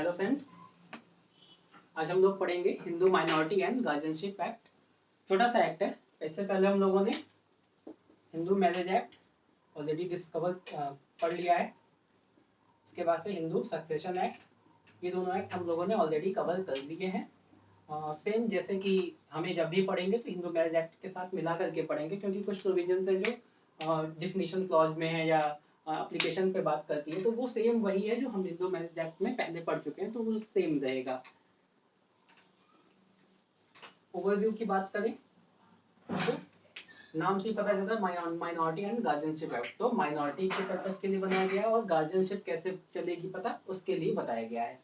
Hello friends, आज हम लोग पढ़ेंगे Hindu minority and guardianship act. छोटा सा एक्ट है। इससे पहले हम लोगों ने हिंदू मैरिज एक्ट ऑलरेडी पढ़ लिया है। इसके बाद से हिंदू सक्सेशन एक्ट, ये दोनों एक्ट हम लोगों ने ऑलरेडी कवर कर लिए हैं। सेम जैसे कि हमें जब भी पढ़ेंगे तो हिंदू मैरिज एक्ट के साथ मिला करके पढ़ेंगे, क्योंकि कुछ प्रोविजन है जो डिफिनीशन क्लॉज में है या एप्लीकेशन पे बात करती है, तो वो सेम वही है जो हम हिंदू मैरिज एक्ट में पहले पढ़ चुके हैं, तो वो सेम रहेगा। ओवरव्यू की बात करें तो नाम से ही पता चलता है माइनॉरिटी एंड गार्जियनशिप एक्ट, तो माइनॉरिटी के पर्पस के लिए बनाया गया है और गार्जियनशिप कैसे चलेगी पता उसके लिए बताया गया है।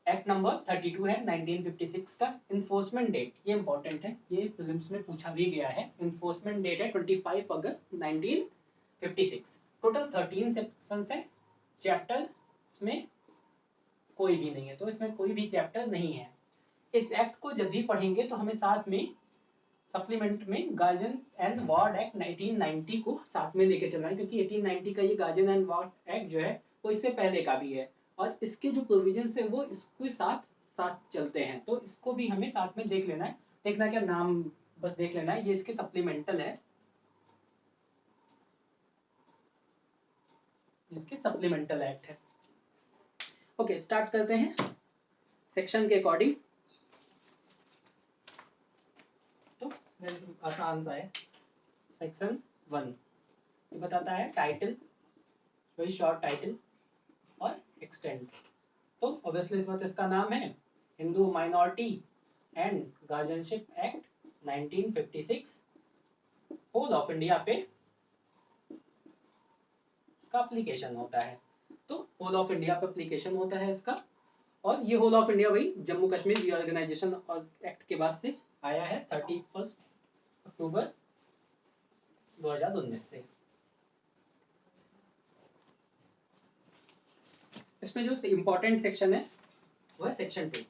एक्ट नंबर 32 है 1956 का। इन्फोर्समेंट डेट, ये इंपॉर्टेंट है, ये प्रीलिम्स में पूछा भी गया है। इन्फोर्समेंट डेट है 25 अगस्त 1956। टोटल 13 सेक्शंस है। चैप्टर में कोई भी नहीं है, तो इसमें कोई भी चैप्टर नहीं है। इस एक्ट को जब भी पढ़ेंगे तो हमें साथ में सप्लीमेंट में गार्जियन एंड वार्ड एक्ट 1990 को साथ में लेके चलना है, क्योंकि 1890 का ये गार्जियन एंड वार्ड एक्ट जो है वो इससे पहले का भी है और इसके जो प्रोविजंस है वो इसके साथ साथ चलते हैं, तो इसको भी हमें साथ में देख लेना है। देखना क्या, नाम बस देख लेना है, ये इसके सप्लीमेंटल है, इसके सप्लीमेंटल एक्ट है। ओके, स्टार्ट करते हैं सेक्शन के अकॉर्डिंग। तो आसान सा है। सेक्शन 1 ये बताता है टाइटल, वेरी शॉर्ट टाइटल और एक्सटेंड। तो ऑब्वियसली इस वक्त इसका नाम है Hindu minority and guardianship act 1956। Whole of India पे इसका एप्लीकेशन होता है, तो होल ऑफ इंडिया पे एप्लीकेशन होता है इसका। और ये होल ऑफ इंडिया वही जम्मू कश्मीर रीऑर्गेनाइजेशन और एक्ट के बाद से आया है 31 अक्टूबर 2019 से। इसमें जो इम्पोर्टेंट सेक्शन है वो है सेक्शन 2।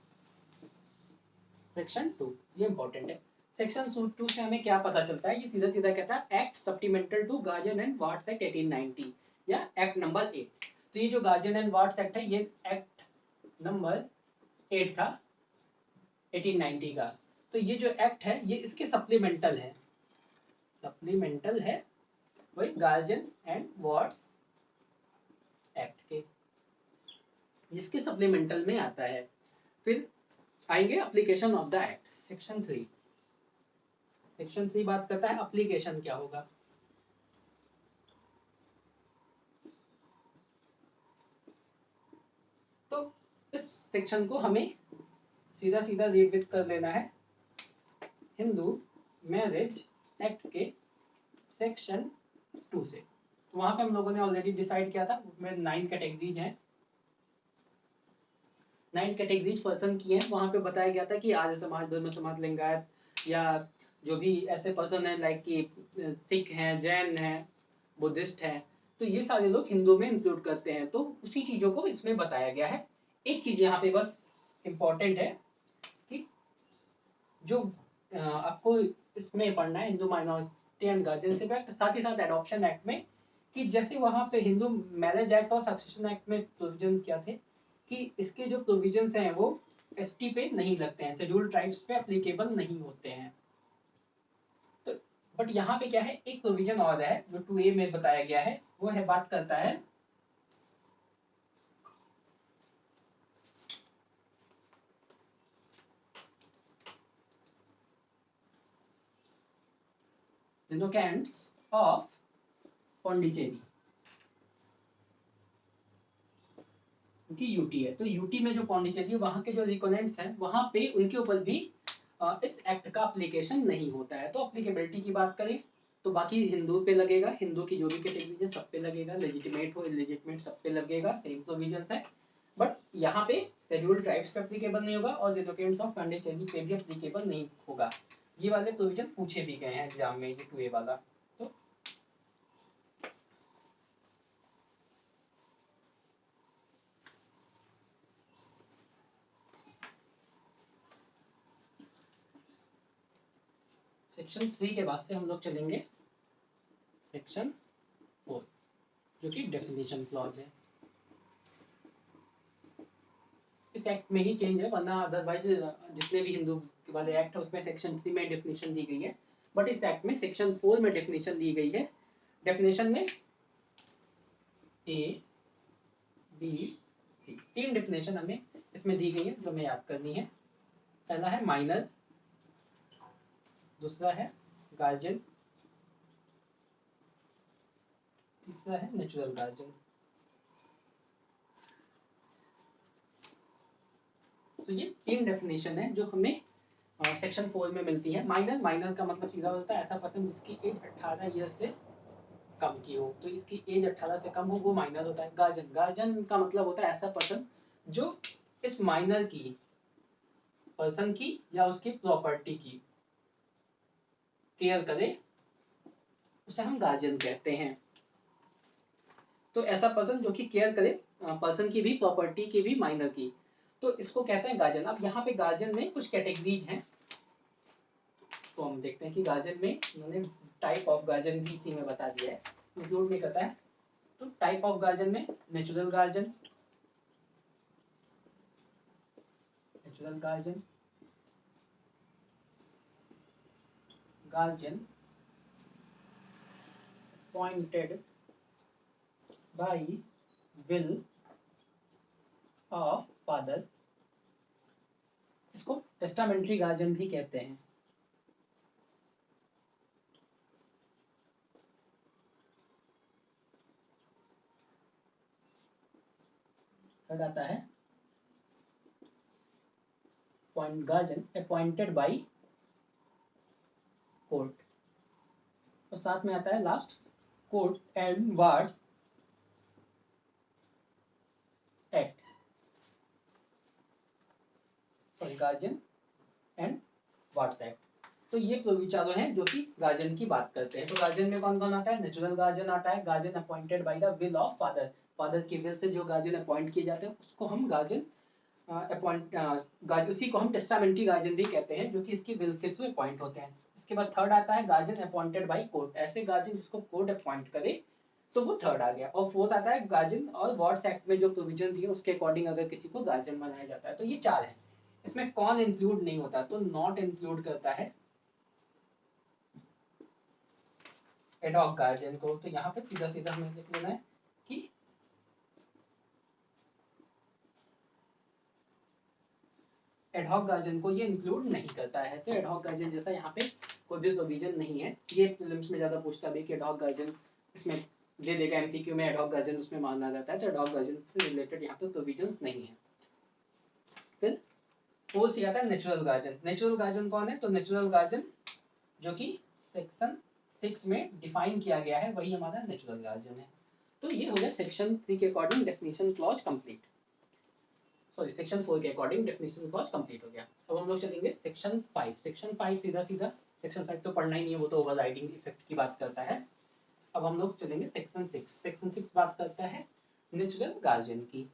सेक्शन 2 ये इंपॉर्टेंट है। सेक्शन 2 से हमें क्या पता चलता है, ये सीधा सीधा कहता है act supplemental to guardian and wards act 1890 या एक्ट नंबर 8। तो ये जो गार्जियन एंड वार्ड्स एक्ट है ये एक्ट नंबर 8 था 1890 का। तो ये जो एक्ट है ये इसके सप्लीमेंटल है, सप्लीमेंटल है वही गार्जियन एंड वार्ड्स एक्ट के, जिसके सप्लीमेंटल में आता है। फिर आएंगे application of the act. Section 3, section 3 बात करता है एप्लीकेशन क्या होगा। तो इस सेक्शन को हमें सीधा सीधा रीड कर लेना है। हिंदू मैरिज एक्ट के सेक्शन 2 से। तो वहां पे हम लोगों ने ऑलरेडी डिसाइड किया था, उसमें 9 कैटेगरीज हैं, 9 कैटेगरीज पर्सन की हैं। वहां पे बताया गया था कि आर्य समाज, ब्रह्म समाज, लिंगायत या जो भी ऐसे पर्सन है लाइक कि सिख हैं, जैन हैं, बुद्धिस्ट हैं, तो ये सारे लोग हिंदू में इंक्लूड करते हैं। तो उसी चीजों को इसमें बताया गया है। एक चीज यहाँ पे बस इम्पोर्टेंट है कि जो आपको इसमें पढ़ना है Hindu minority and guardianship act, साथ ही साथ एडॉप्शन एक्ट में, कि जैसे वहां पे हिंदू मैरिज एक्ट और सक्सेशन एक्ट में प्रोविजन क्या थे कि इसके जो प्रोविजंस हैं वो एसटी पे नहीं लगते हैं, शेड्यूल्ड ट्राइब्स पे एप्लीकेबल नहीं होते हैं। तो बट यहाँ पे क्या है, एक प्रोविजन और है जो 2A में बताया गया है, वो है बात करता है रिनोकेंट्स ऑफ पौंडीचेरी, क्योंकि यूटी है, तो यूटी में जो पौंडीचेरी वहां के जो रिकोनेंट्स हैं वहां पे उनके ऊपर भी इस एक्ट का एप्लीकेशन नहीं होता है। तो एप्लीकेबिलिटी की बात करें तो बाकी हिंदू पे लगेगा, हिंदू की जो भी कैटेगरी है सब पे लगेगा, लेजिटिमेट हो इलेजिटिमेट सब पे लगेगा, सेम प्रोविजंस है। बट यहाँ पे शेड्यूल्ड ट्राइब्स पे एप्लीकेबल नहीं होगा और रिनोकेंट्स ऑफ पौंडीचेरी पे भी एप्लीकेबल नहीं होगा। ये वाले प्रोविजन पूछे भी गए हैं एग्जाम में, ये 2A वाला। तो सेक्शन 3 के बाद से हम लोग चलेंगे सेक्शन 4, जो कि डेफिनेशन क्लॉज है। इस एक्ट में ही चेंज है, वरना अदरवाइज जितने भी हिंदू वाले एक्ट है उसमें सेक्शन 3 में डेफिनेशन दी गई है, बट इस एक्ट में सेक्शन 4 में डेफिनेशन दी गई है। डेफिनेशन में ए बी सी 3 डेफिनेशन हमें इसमें दी गई है जो हमें याद करनी है। पहला है माइनर, दूसरा है गार्जियन, तीसरा है नेचुरल गार्जियन। तो ये 3 डेफिनेशन है जो हमें सेक्शन 4 में मिलती है। माइनर का मतलब सीधा होता है ऐसा पर्सन जिसकी एज 18 ईयर से कम की हो, तो इसकी एज 18 से कम हो वो माइनर होता है। गार्जियन का मतलब होता है ऐसा पर्सन जो इस माइनर की पर्सन की या उसकी प्रॉपर्टी की केयर करे, उसे हम गार्जियन कहते हैं। तो ऐसा पर्सन जो कि केयर करे पर्सन की भी, प्रॉपर्टी की भी, माइनर की, तो इसको कहते हैं गार्जियन। अब यहाँ पे गार्जियन में कुछ कैटेगरीज हैं, तो हम देखते हैं कि गार्जियन में उन्होंने टाइप ऑफ गार्जियन भी इसी में बता दिया है, इंक्लूड नहीं करता है। तो टाइप ऑफ गार्जियन में natural guardian, guardian appointed by will of father, इसको टेस्टामेंट्री गार्जियन भी कहते हैं। थर्ड आता है गार्जियन अपॉइंटेड बाय कोर्ट, और साथ में आता है last court and wards act, sorry guardian and wards act. तो ये विचारों हैं जो कि गार्जियन की बात करते हैं। तो गार्जियन में कौन कौन आता है? नेचुरल गार्जियन आता है, guardian appointed by the will of father, father की विल से जो गार्जियन अपॉइंट किए जाते हैं उसको हम गार्जियन उसी को हम टेस्टामेंट्री गार्जियन भी कहते हैं, जो कि इसकी विल के थ्रू अपॉइंट होते हैं। इसके बाद थर्ड आता है गार्जियन अपॉइंटेड बाय कोर्ट, ऐसे गार्जियन जिसको कोर्ट अपॉइंट करे, तो वो थर्ड आ गया। और फोर्थ आता है गार्जियन और वार्ड्स एक्ट में जो प्रोविजन दिए उसके अकॉर्डिंग अगर किसी को गार्जियन बनाया जाता है। तो ये 4 है। इसमें कौन इंक्लूड नहीं होता? तो नॉट इंक्लूड करता है एडॉक गार्जियन को। तो यहाँ पे सीधा सीधा हमें लिख लेना है कि एडहॉक गार्जियन को ये इंक्लूड नहीं करता है। तो एडहॉक गार्जियन जैसा यहाँ पे कोई भी प्रोविजन नहीं है। ये प्रीलिम्स में ज्यादा पूछता भी कि एडहॉक गार्जियन इसमें दे देगा, एमसीक्यू में एडहॉक गार्जियन उसमें माना जाता है। तो एडहॉक गार्जियन से रिलेटेड यहाँ पे प्रोविजंस नहीं है। फिर फोर्थ आता है नेचुरल गार्जियन। नेचुरल गार्जियन कौन है? तो नेचुरल गार्जियन जो कि सेक्शन 6 में डिफाइन किया गया है वही हमारा नेचुरल गार्जियन है। तो ये हो गया सेक्शन 3 के according definition clause complete, sorry section 4 के अकॉर्डिंग डेफिनेशन क्लॉज कंप्लीट हो गया। अब हम लोग चलेंगे सेक्शन 5। सेक्शन 5 सीधा सीधा सेक्शन 5 तो पढ़ना ही नहीं है, वो तो ओवरराइडिंग इफेक्ट की बात करता है। अब हम लोग चलेंगे सेक्शन 6। सेक्शन 6 बात करता है नेचुरल गार्जियन की।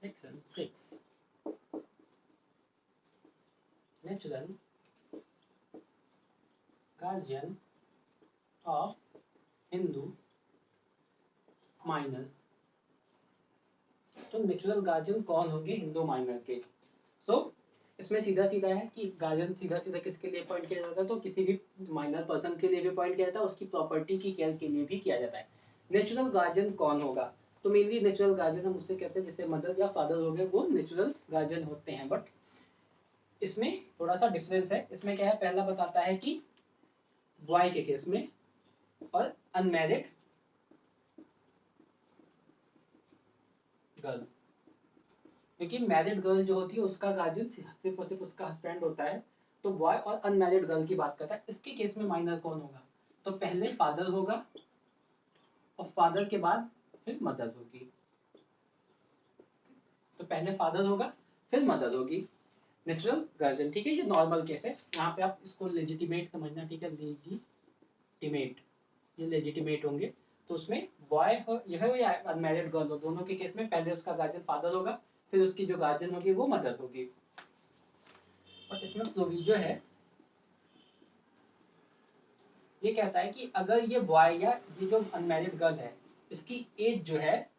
Section 6 natural guardian of Hindu minor. तो नेचुरल गार्जियन कौन होंगे हिंदू माइनर के? तो इसमें सीधा सीधा है कि गार्जियन सीधा सीधा किसके लिए अपॉइंट किया जाता है? तो किसी भी माइनर पर्सन के लिए भी अपॉइंट किया जाता है, उसकी प्रॉपर्टी की केयर के लिए भी किया जाता है। नेचुरल गार्जियन कौन होगा? तो मेनली नेचुरल गार्जियन हम उससे कहते हैं जैसे मदर या फादर हो गए, वो नेचुरल गार्जियन होते हैं। बट इसमें थोड़ा सा डिफरेंस है। इसमें क्या है, पहला बताता है कि बॉय के केस में और अनमैरिड गर्ल, क्योंकि मैरिड गर्ल जो होती है उसका गार्जियन सिर्फ और सिर्फ उसका हस्बैंड होता है। तो बॉय और अनमैरिड गर्ल की बात करता है। इसके केस में माइनर कौन होगा? तो पहले फादर होगा और फादर के बाद फिर मदर होगी। तो पहले फादर होगा फिर मदर होगी। नेचुरल गार्जियन, ठीक है, ये नॉर्मल केस है। यहाँ पे आप इसको लेजिटिमेट समझना, ठीक है, लेजिटिमेट, ये लेजिटिमेट होंगे तो उसमें बॉय हो यह हो या अनमैरिड गर्ल हो, दोनों के केस में पहले उसका गार्जियन फादर होगा, फिर उसकी जो गार्जियन होगी वो मदर होगी। और इसमें प्रोविजन है, ये कहता है कि अगर ये बॉय या ये जो अनमैरिड गर्ल है इसकी एज जो है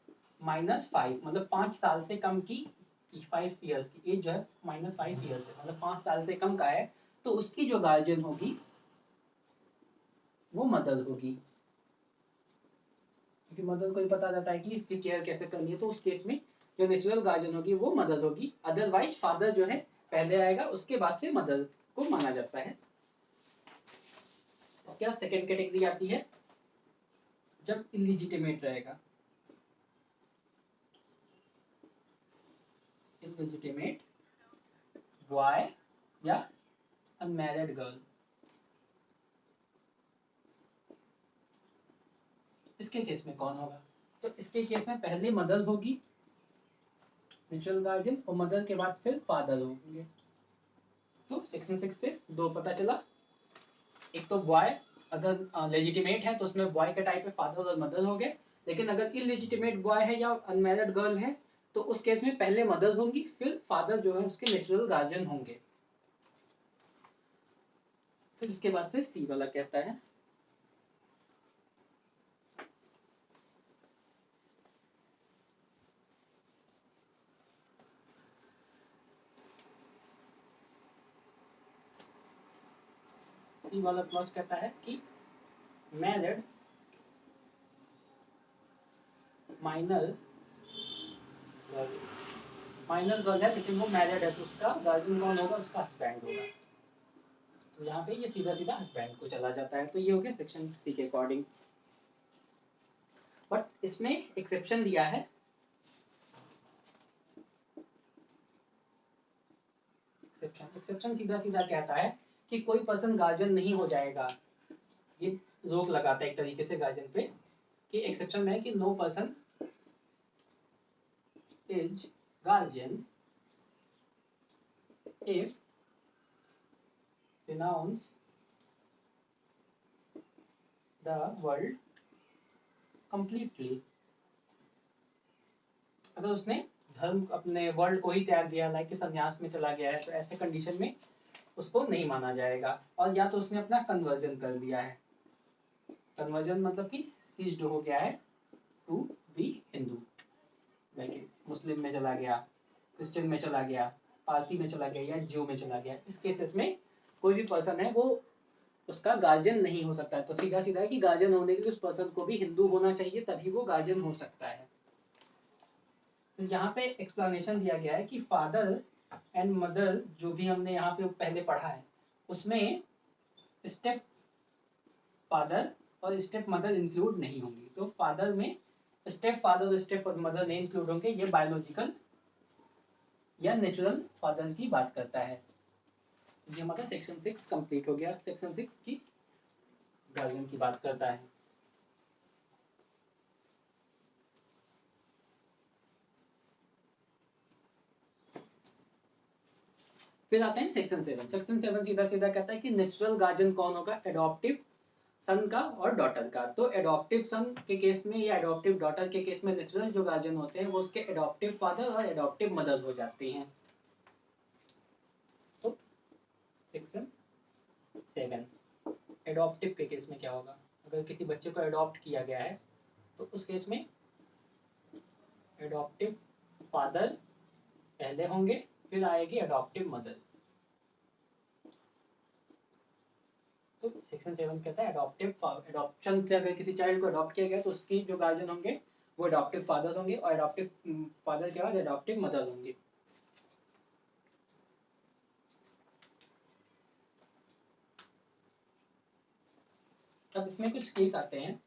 -5, मतलब 5 साल से कम की, 5 ईयर्स की एज जो है -5 ईयर्स है, मतलब 5 साल से कम का है, तो उसकी जो गार्जियन होगी वो मदर होगी, क्योंकि मदर को ही पता रहता है कि इसकी केयर कैसे करनी है, तो उस केस में जो नेचुरल गार्जियन होगी वो मदर होगी। अदरवाइज फादर जो है पहले आएगा, उसके बाद से मदर को माना जाता है। इसके बाद सेकेंड कैटेगरी आती है जब इलिजिटिमेट रहेगा, इलिजिटिमेट बॉय या अनमैरिड गर्ल, इसके केस में कौन होगा? तो इसके केस में पहले मदर होगी, नेचुरल गार्जियन, और मदर के बाद फिर फादर होंगे। तो सेक्शन 6 से दो पता चला, एक तो बॉय अगर लेजिटिमेट है तो उसमें बॉय के टाइप पे फादर और मदर हो गए, लेकिन अगर इलिजिटिमेट बॉय है या अनमैरिड गर्ल है तो उस केस में पहले मदर होंगी, फिर फादर जो है उसके नेचुरल गार्जियन होंगे। फिर इसके बाद से सी वाला कहता है सी वाला क्लॉज कहता है कि मैरिड माइनर गर्ल है लेकिन वो मैरिड है, तो उसका गार्जियन कौन होगा? उसका हस्बैंड होगा। तो यहाँ पे ये सीधा सीधा हस्बैंड को चला जाता है। तो ये हो गया सेक्शन 3 के अकॉर्डिंग। बट इसमें एक्सेप्शन दिया है, एक्सेप्शन सीधा सीधा कहता है कि कोई पर्सन गार्जियन नहीं हो जाएगा, ये रोक लगाता है एक तरीके से गार्जियन पे, कि एक्सेप्शन में है कि no person is guardian if renounce the world completely, अगर उसने धर्म अपने वर्ल्ड को ही त्याग दिया, लाइक कि संन्यास में चला गया है, तो ऐसे कंडीशन में उसको नहीं माना जाएगा। और या तो उसने अपना कन्वर्जन कर दिया है, कन्वर्जन मतलब कि स्विच्ड हो गया है टू बी हिंदू, लाइक मुस्लिम में चला गया, क्रिश्चियन में चला गया, पारसी में चला गया या ज्यू में चला गया, इस केसेस में कोई भी पर्सन है वो उसका गार्जियन नहीं हो सकता है। तो सीधा सीधा है कि गार्जियन होने के लिए उस पर्सन को भी हिंदू होना चाहिए, तभी वो गार्जियन हो सकता है। तो यहाँ पे एक्सप्लेनेशन दिया गया है कि फादर एंड मदर जो भी हमने यहाँ पे पहले पढ़ा है उसमें स्टेप फादर और स्टेप मदर इंक्लूड नहीं होंगी। तो फादर में स्टेप फादर और स्टेप मदर नहीं इंक्लूड होंगे, ये बायोलॉजिकल या नेचुरल फादर की बात करता है। ये हमारा सेक्शन 6 कंप्लीट हो गया। सेक्शन 6 की गार्जियन की बात करता है। फिर आते हैं सेक्शन 7। सेक्शन 7 सीधा सीधा कहता है कि नेचुरल गार्जियन कौन होगा? एडॉप्टिव सन का और डॉटर का। तो एडॉप्टिव सन के केस में या एडॉप्टिव डॉटर के केस में नेचुरल जो गार्जियन होते हैं वो उसके एडॉप्टिव फादर और एडॉप्टिव मदर हो जाती हैं। तो सेक्शन 7 एडॉप्टिव के केस में क्या होगा? अगर किसी बच्चे को एडॉप्ट किया गया है तो उस केस में एडॉप्टिव फादर पहले होंगे, फिर आएगी एडॉप्टिव मदर। तो सेक्शन 7 कहता है एडॉप्शन से अगर किसी चाइल्ड को अडॉप्ट किया गया तो उसकी जो गार्जियन होंगे वो एडॉप्टिव फादर होंगे, और एडॉप्टिव फादर के बाद एडॉप्टिव मदर होंगे। अब इसमें कुछ केस आते हैं।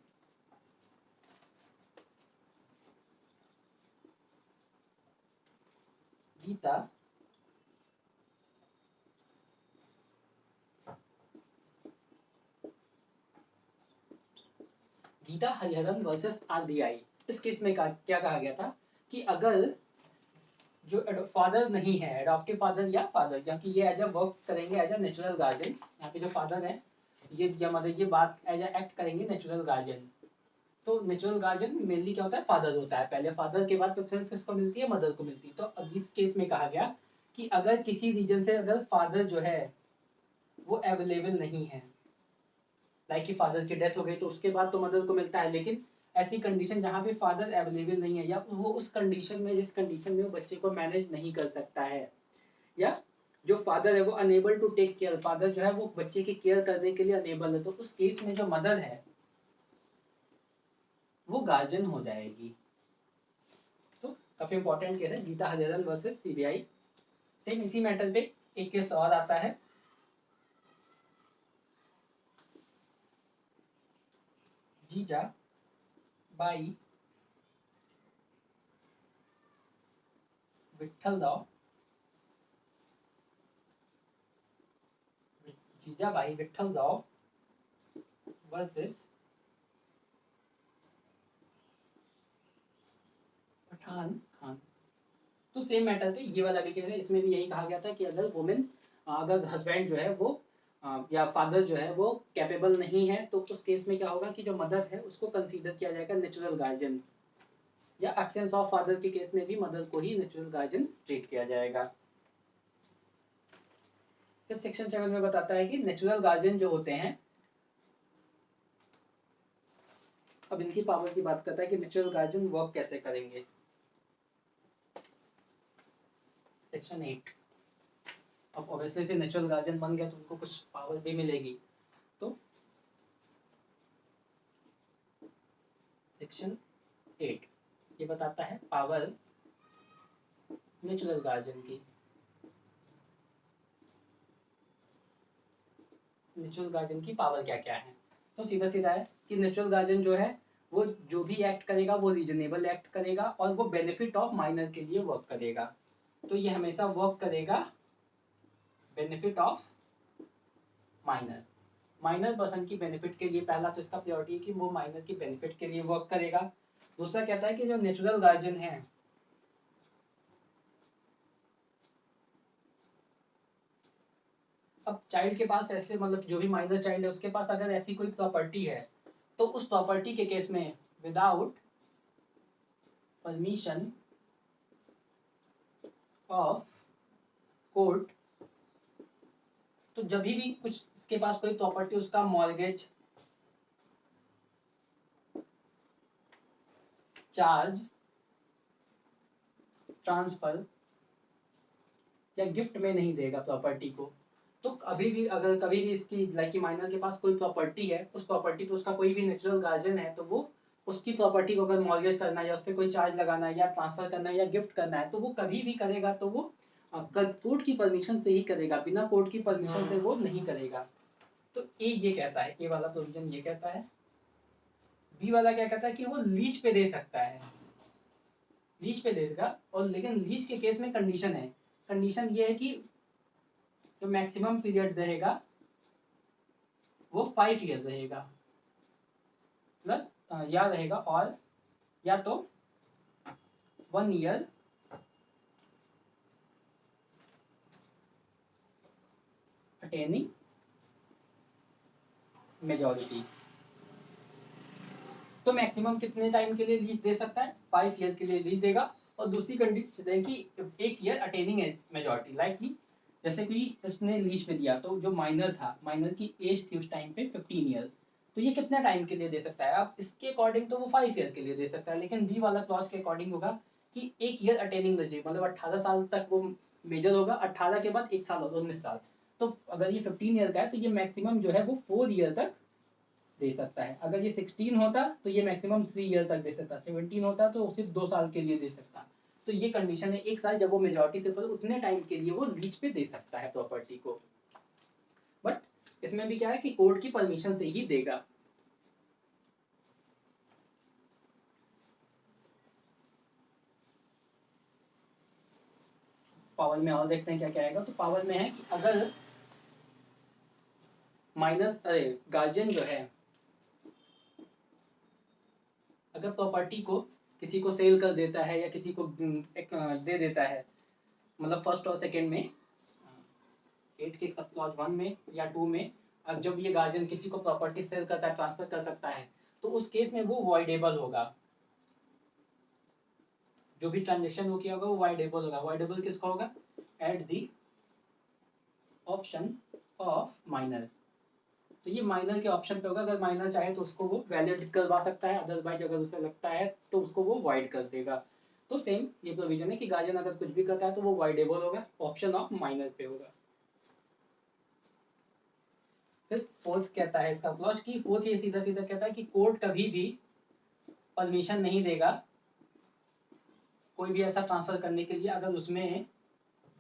गीता हरिहरन वर्सेस आरबीआई, इस केस में क्या कहा गया था कि अगर जो फादर नहीं है, एडॉप्टिव फादर या फादर, क्योंकि ये एज अ वर्क करेंगे एज अ नेचुरल गार्जियन। यहाँ पे जो फादर है ये या मदर, ये बात एज अ एक्ट करेंगे नेचुरल गार्जियन। तो नेचुरल गार्जियन मेनली क्या होता है, फादर होता है पहले, फादर के बाद प्रेफरेंस किसको मिलती है, मदर को मिलती है। तो अब इस केस में कहा गया कि अगर किसी रीजन से अगर फादर जो है वो अवेलेबल नहीं है, लाइक कि फादर की डेथ हो गई तो उसके बाद तो मदर को मिलता है, लेकिन ऐसी कंडीशन जहाँ पे फादर अवेलेबल नहीं है, या वो उस कंडीशन में, जिस कंडीशन में वो बच्चे को मैनेज नहीं कर सकता है, या जो फादर है वो unable to take care, father जो है वो बच्चे की केयर करने के लिए अनेबल है, तो उस केस में जो मदर है वो गार्जियन हो जाएगी। तो काफी इंपॉर्टेंट केस है, Geeta Hariharan versus CBI. Same इसी मैटर पे एक केस और आता है, जीजा बाई विठ्ठलराव, जीजाबाई विठ्ठलराव वर्सेस पठान खान। तो सेम मैटर पे ये वाला भी केस है, इसमें भी यही कहा गया था कि अगर वुमेन, अगर हस्बैंड जो है वो या फादर जो है वो कैपेबल नहीं है, तो उस केस में क्या होगा कि जो मदर है उसको कंसीडर किया जाएगा नेचुरल गार्जियन, या एब्सेंस ऑफ फादर के केस में भी मदर को ही नेचुरल गार्जियन ट्रीट किया जाएगा। फिर सेक्शन 7 में बताता है कि नेचुरल गार्जियन जो होते हैं, अब इनकी पावर की बात करता है कि नेचुरल गार्जियन वर्क कैसे करेंगे। सेक्शन 8, अब ऑब्वियसली से नेचुरल गार्जियन बन गया तो उनको कुछ पावर भी मिलेगी। तो सेक्शन 8 ये बताता है पावर नेचुरल गार्जियन की। नेचुरल गार्जियन की पावर क्या क्या है, तो सीधा सीधा है कि नेचुरल गार्जियन जो है वो जो भी एक्ट करेगा वो रीजनेबल एक्ट करेगा, और वो बेनिफिट ऑफ माइनर के लिए वर्क करेगा। तो ये हमेशा वर्क करेगा benefit of minor, minor person की बेनिफिट के लिए। पहला तो इसका प्रायोरिटी है कि वो माइनर की बेनिफिट के लिए वर्क करेगा। दूसरा कहता है कि जो नेचुरल गार्जियन है, अब चाइल्ड के पास ऐसे, मतलब जो भी माइनर चाइल्ड है उसके पास अगर ऐसी कोई प्रॉपर्टी है, तो उस प्रॉपर्टी के केस में विदाउट परमिशन ऑफ कोर्ट, तो जब भी कुछ इसके पास कोई प्रॉपर्टी, उसका मॉर्गेज, चार्ज, ट्रांसफर या गिफ्ट में नहीं देगा प्रॉपर्टी को, तो अभी भी अगर कभी भी इसकी लाइक कि माइनर के पास कोई प्रॉपर्टी है, उस प्रॉपर्टी पे उसका कोई भी नेचुरल गार्जियन है, तो वो उसकी प्रॉपर्टी को अगर मॉर्गेज करना है, या उस पर कोई चार्ज लगाना है, या ट्रांसफर करना है, या गिफ्ट करना है, तो वो कभी भी करेगा तो वो कोर्ट की परमिशन से ही करेगा, बिना कोर्ट की परमिशन से वो नहीं करेगा। तो ए ये कहता है, ए वाला प्रोविजन ये कहता है। बी वाला क्या कहता है कि वो लीज पे दे सकता है, लीज पे दे सका, और लेकिन लीज के केस में कंडीशन है, कंडीशन ये है कि जो मैक्सिमम पीरियड रहेगा वो 5 ईयर रहेगा, प्लस या रहेगा, और या तो 1 ईयर अटेनिंग मेजोरिटी। तो मैक्सिमम कितने टाइम के लिए लीज दे सकता है, 5 ईयर के लिए लीज देगा, और दूसरी कंडीशन है कि 1 ईयर अटेनिंग मेजोरिटी, लाइक कि जैसे कि इसने लीज पे दिया, तो जो माइनर था, माइनर की एज थी उस टाइम पे 15 ईयर, तो ये कितने टाइम के लिए दे सकता है, अब इसके अकॉर्डिंग तो वो 5 ईयर के लिए दे सकता है, लेकिन बी वाला क्लॉज के अकॉर्डिंग होगा कि 1 ईयर अटेनिंग मेजोरिटी, मतलब 18 साल तक वो मेजर होगा, 18 के बाद 1 साल और 19 साल। तो अगर ये 15 ईयर का है तो ये मैक्सिमम जो है वो 4 ईयर तक दे सकता है। अगर ये 16 होता तो ये मैक्सिमम 3 ईयर तक दे सकता, 17 होता तो सिर्फ 2 साल के लिए दे सकता। तो ये कंडीशन है 1 साल, जब वो मेजोरिटी से ऊपर, उतने टाइम के लिए वो लीज पे दे सकता है प्रॉपर्टी को। बट इसमें भी क्या है कि कोर्ट की परमिशन से ही देगा। पावर में और देखते हैं क्या क्या आएगा। तो पावर में है कि अगर माइनर, अरे गार्जियन जो है अगर प्रॉपर्टी को किसी को सेल कर देता है, या किसी को दे देता है, मतलब फर्स्ट और सेकेंड में 8 के क्लॉज 1 में या 2 में, अब जब ये गार्जियन किसी को प्रॉपर्टी सेल करता है, ट्रांसफर कर सकता है, तो उस केस में वो वॉइडेबल होगा। जो भी ट्रांजेक्शन वो किया होगा वो वॉइडेबल होगा। वॉइडेबल किसका होगा? At the option of minor. तो ये माइनर के ऑप्शन पे होगा। अगर माइनर चाहे तो उसको वो वैलिड करवा सकता है, अदरवाइज अगर उसे लगता है तो उसको वो वॉइड कर देगा। तो सेम ये प्रोविजन है कि गार्जियन अगर कुछ भी करता है तो वो वॉइडेबल होगा, ऑप्शन ऑफ माइनर पे होगा। फिर फोर्थ कहता है इसका क्लॉज की, फोर्थ ये सीधा सीधा कहता है कि कोर्ट कभी भी परमिशन नहीं देगा कोई भी ऐसा ट्रांसफर करने के लिए अगर उसमें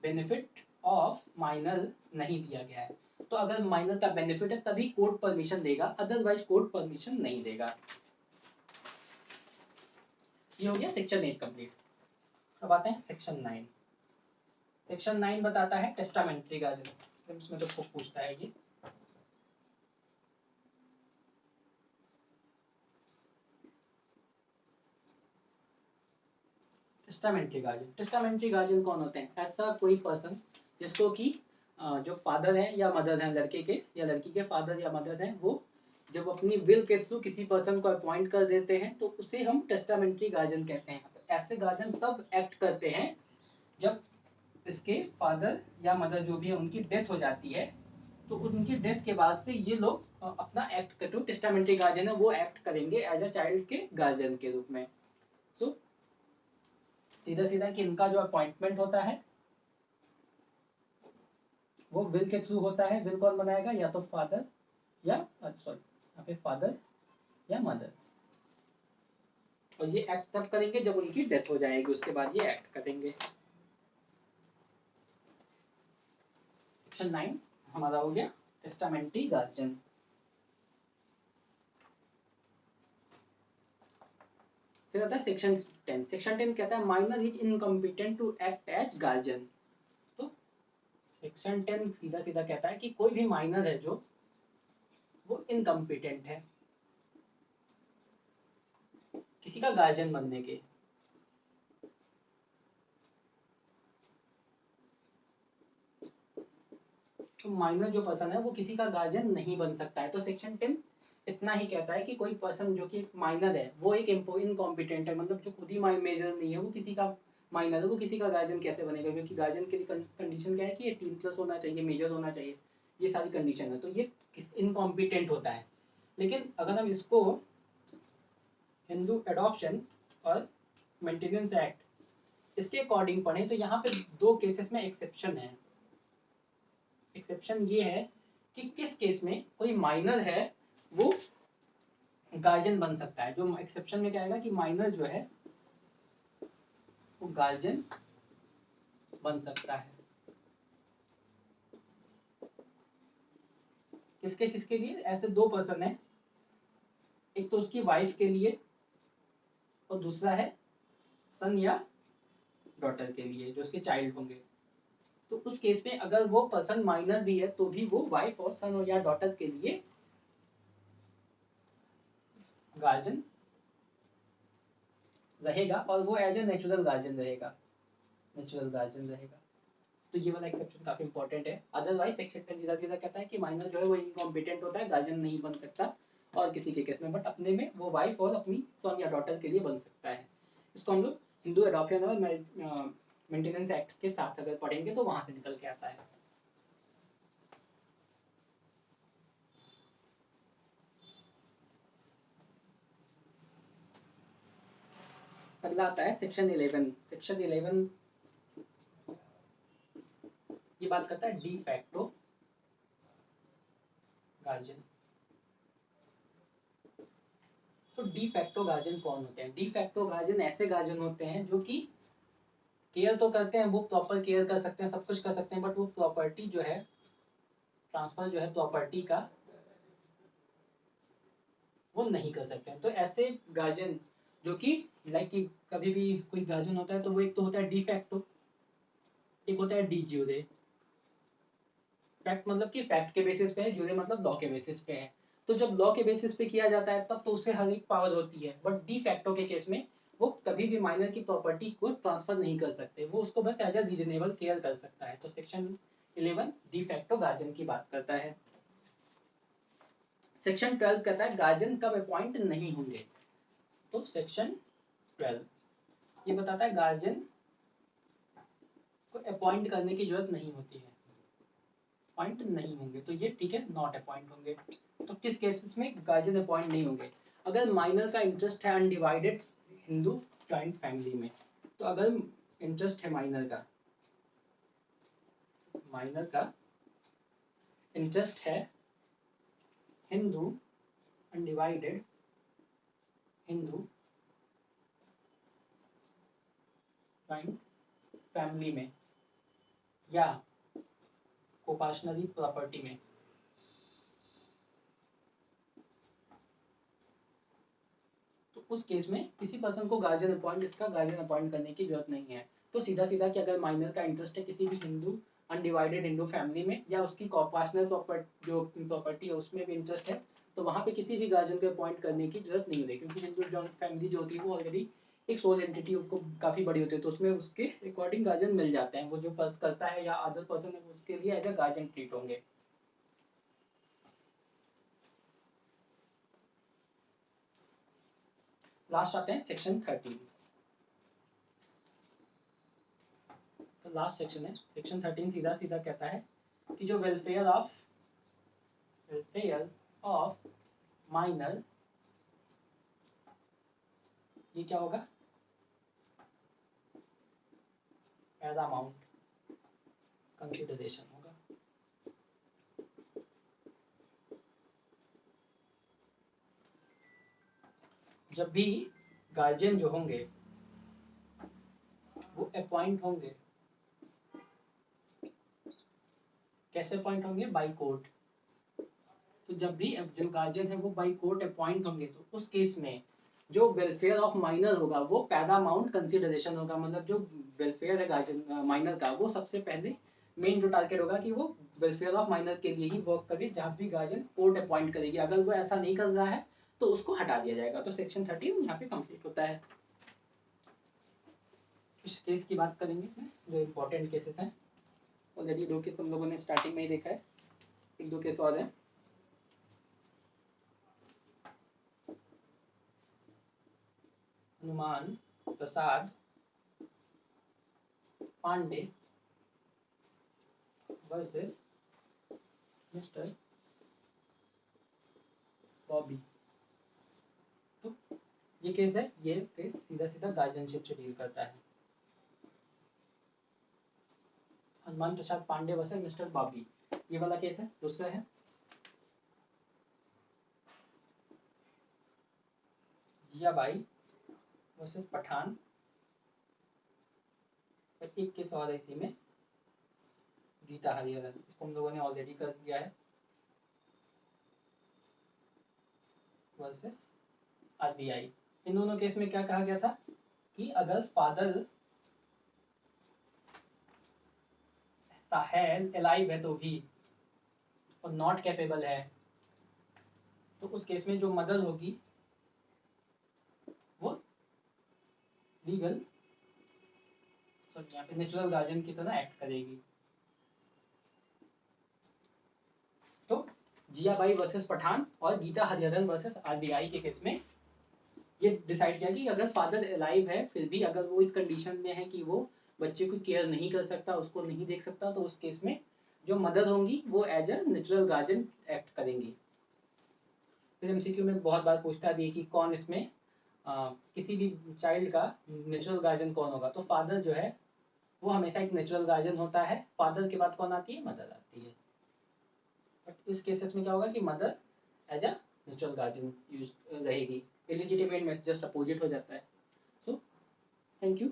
बेनिफिट ऑफ माइनर नहीं दिया गया है। तो अगर माइनर का बेनिफिट है तभी कोर्ट परमिशन देगा, अदरवाइज कोर्ट परमिशन नहीं देगा। ये हो गया सेक्शन 8 कंप्लीट। अब आते हैं सेक्शन 9। सेक्शन 9 बताता है टेस्टामेंट्री गार्जियन। इसमें तो खूब पूछता है ये। टेस्टामेंट्री गार्जियन, टेस्टामेंट्री गार्जियन कौन होते हैं? ऐसा कोई पर्सन जिसको कि जो फादर है या मदर है लड़के के या लड़की के फादर या मदर है, वो जब अपनी विल के थ्रू किसी पर्सन को अपॉइंट कर देते हैं तो उसे हम टेस्टामेंट्री गार्जियन कहते हैं। तो ऐसे गार्जियन तब एक्ट करते हैं जब इसके फादर या मदर जो भी है उनकी डेथ हो जाती है। तो उनकी डेथ के बाद से ये लोग अपना एक्ट जो टेस्टामेंट्री गार्जियन है वो एक्ट करेंगे एज अ चाइल्ड के गार्जियन के रूप में। तो सीधा सीधा कि इनका जो अपॉइंटमेंट होता है वो विल के थ्रू होता है। विल कौन बनाएगा? या तो फादर या सॉरी यहाँ पे फादर या मदर। और ये एक्ट तब करेंगे जब उनकी डेथ हो जाएगी, उसके बाद ये एक्ट करेंगे। सेक्शन 9 हमारा हो गया टेस्टामेंट्री गार्जियन। फिर आता है सेक्शन 10। सेक्शन 10 कहता है minor is incompetent to act as guardian. तो सेक्शन 10 सीधा सीधा कहता है कि कोई भी माइनर है जो वो इनकॉम्पिटेंट है किसी का गार्जियन बनने के। तो माइनर जो पर्सन है वो किसी का गार्जियन नहीं बन सकता है। तो सेक्शन 10 इतना ही कहता है कि कोई पर्सन जो कि माइनर है वो एक इनकॉम्पिटेंट है, मतलब जो खुद ही मेजर नहीं है, वो किसी का माइनर है, वो किसी का गार्जियन कैसे बनेगा? क्योंकि गार्जियन के लिए कंडीशन क्या है कि 18+ होना चाहिए, मेजर होना चाहिए, ये सारी कंडीशन है। तो ये इनकॉम्पिटेंट होता है। लेकिन अगर हम इसको हिंदू एडॉप्शन और मेंटेनेंस एक्ट इसके अकॉर्डिंग पढ़ें तो यहाँ पे दो केसेस में एक्सेप्शन है। एक्सेप्शन ये है कि किस केस में कोई माइनर है वो गार्जियन बन सकता है। जो एक्सेप्शन में क्या आएगा कि माइनर जो है वो गार्जियन बन सकता है। किसके किसके लिए? ऐसे दो पर्सन है, एक तो उसकी वाइफ के लिए और दूसरा है सन या डॉटर के लिए जो उसके चाइल्ड होंगे। तो उस केस में अगर वो पर्सन माइनर भी है तो भी वो वाइफ और सन या डॉटर के लिए गार्जियन रहेगा और वो एज ए नेचुरल गार्जियन रहेगा। नेचुरल गार्जियन रहेगा। तो ये वाला एक्सेप्शन काफी इंपॉर्टेंट है। अदरवाइज एक्सेप्शन सीधा सीधा कहता है कि माइनर जो है वो इनकॉम्पिटेंट होता है, गार्जियन नहीं बन सकता और किसी के केस में, बट अपने में वो वाइफ और अपनी सन या डॉटर के लिए बन सकता है। इसको हम लोग हिंदू एडॉप्शन और मेंटेनेंस एक्ट के साथ अगर पढ़ेंगे तो वहां से निकल के आता है। अगला आता है सेक्शन 11। सेक्शन 11 ये बात करता है डी फैक्टो गार्जियन। तो डी फैक्टो गार्जियन कौन होते हैं? डी फैक्टो गार्जियन ऐसे गार्जियन होते हैं जो कि केयर तो करते हैं, वो प्रॉपर केयर कर सकते हैं, सब कुछ कर सकते हैं, बट वो प्रॉपर्टी जो है, ट्रांसफर जो है प्रॉपर्टी का, वो नहीं कर सकते हैं। तो ऐसे गार्जियन जो कि लाइक कि कभी भी कोई गार्जियन होता है तो वो एक तो होता है डी फैक्टो, एक होता है डी ज्यूरे। फैक्ट मतलब कि फैक्ट के बेसिस पे है, ज्यूरे मतलब लॉ के बेसिस पे है। तो जब लॉ के बेसिस पे किया जाता है तब तो उसे हर एक पावर होती है, बट डी फैक्टो के केस में वो कभी भी माइनर की प्रॉपर्टी को ट्रांसफर नहीं कर सकते, वो उसको बस एज अ रीजनेबल केयर कर सकता है। तो सेक्शन 11 डी फैक्टो गार्जियन की बात करता है। सेक्शन 12 कहता है गार्जियन कब अपॉइंट नहीं होंगे। तो सेक्शन 12 ये बताता है गार्जियन को अपॉइंट करने की जरूरत नहीं होती है, अपॉइंट नहीं होंगे। तो ये ठीक है, नॉट अपॉइंट होंगे। तो किस केसेस में गार्जियन अपॉइंट नहीं होंगे? अगर माइनर का इंटरेस्ट है अनडिवाइडेड हिंदू जॉइंट फैमिली में, तो अगर इंटरेस्ट है माइनर का इंटरेस्ट है Hindu undivided Hindu joint family में या कोपाशनरी प्रॉपर्टी में, तो उस केस में किसी पर्सन को गार्जियन अपॉइंट करने की जरूरत नहीं है। तो सीधा सीधा कि अगर माइनर का इंटरेस्ट है किसी भी हिंदू अनडिवाइडेड हिंदू फैमिली में या उसकी कोपाशनल जो प्रॉपर्टी है उसमें भी इंटरेस्ट है, तो वहां पे किसी भी गार्जियन को अपॉइंट करने की जरूरत नहीं होती, क्योंकि हिंदू जॉइंट फैमिली जो होती है वो ऑलरेडी एक सोल एंटिटी उसको काफी बड़ी होती है, तो उसमें उसके अकॉर्डिंग गार्जियन मिल जाते हैं। वो जो करता है या अदर पर्सन है उसके लिए एज अ गार्जियन ट्रीट होंगे। लास्ट आते हैं सेक्शन 13। तो लास्ट सेक्शन है सेक्शन 13। सीधा सीधा कहता है कि जो वेलफेयर ऑफ माइनर, ये क्या होगा? पैरामाउंट कंसिडरेशन होगा। जब भी गार्जियन जो होंगे वो अपॉइंट होंगे, कैसे अपॉइंट होंगे? By court. तो जब भी जो गार्जियन है वो बाई कोर्ट अपॉइंट होंगे, तो उस केस में जो वेलफेयर ऑफ माइनर होगा वो पैरामाउंट कंसिडरेशन होगा। मतलब जो वेलफेयर है गार्जियन माइनर का, वो सबसे पहले मेन जो टारगेट होगा कि वो वेलफेयर ऑफ माइनर के लिए ही वर्क करे। जहां भी गार्जियन कोर्ट अपॉइंट करेगी, अगर वो ऐसा नहीं कर रहा है तो उसको हटा दिया जाएगा। तो सेक्शन 13 यहाँ पे कंप्लीट होता है। इस केस की बात करेंगे जो इम्पोर्टेंट केसेस हैं। ऑलरेडी 2 केस हम लोगों ने स्टार्टिंग में ही देखा है, 1-2 केस और हैं। Hanuman Prasad Pandey versus mister Bobby. तो ये केस है, ये केस सीधा सीधा गार्जियनशिप से डील करता है। Hanuman Prasad Pandey versus mister Bobby, ये वाला केस है। दूसरा है जियाबाई वर्सेस पठान, और एक केस और है इसी में, गीता हरिहरन। इसको हम लोगों ने ऑलरेडी कर दिया है, वर्सेस आरबीआई। इन दोनों केस में क्या कहा गया था कि अगर फादर है अलाइव है तो भी और नॉट कैपेबल है, तो उस केस में जो मदर होगी वो लीगल यहाँ पे नेचुरल गार्जियन की तरह एक्ट करेगी। तो जियाबाई वर्सेस पठान और गीता हरिहरन वर्सेस आरबीआई के केस में ये डिसाइड किया कि अगर फादर अलाइव है फिर भी अगर वो इस कंडीशन में है कि वो बच्चे को केयर नहीं कर सकता, उसको नहीं देख सकता, तो उस केस में जो मदर होंगी वो as a natural guardian act करेंगी। फिर एमसीक्यू में बहुत बार पूछता भी है कि कौन इसमें किसी भी चाइल्ड का नेचुरल गार्जियन कौन होगा। तो फादर जो है वो हमेशा एक नेचुरल गार्जियन होता है। फादर के बाद कौन आती है? मदर आती है। बट इस केसेस में क्या होगा कि mother as a natural guardian यूज रहेगी। इलिजिटिमेट में जस्ट अपोजिट हो जाता है। So thank you.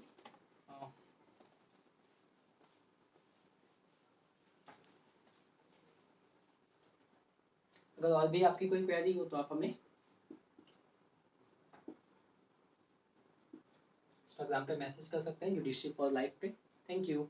अगर और भी आपकी कोई क्वेरी हो तो आप हमें इंस्टाग्राम पे मैसेज कर सकते हैं, जुडिशरी फॉर लाइफ पे। Thank you.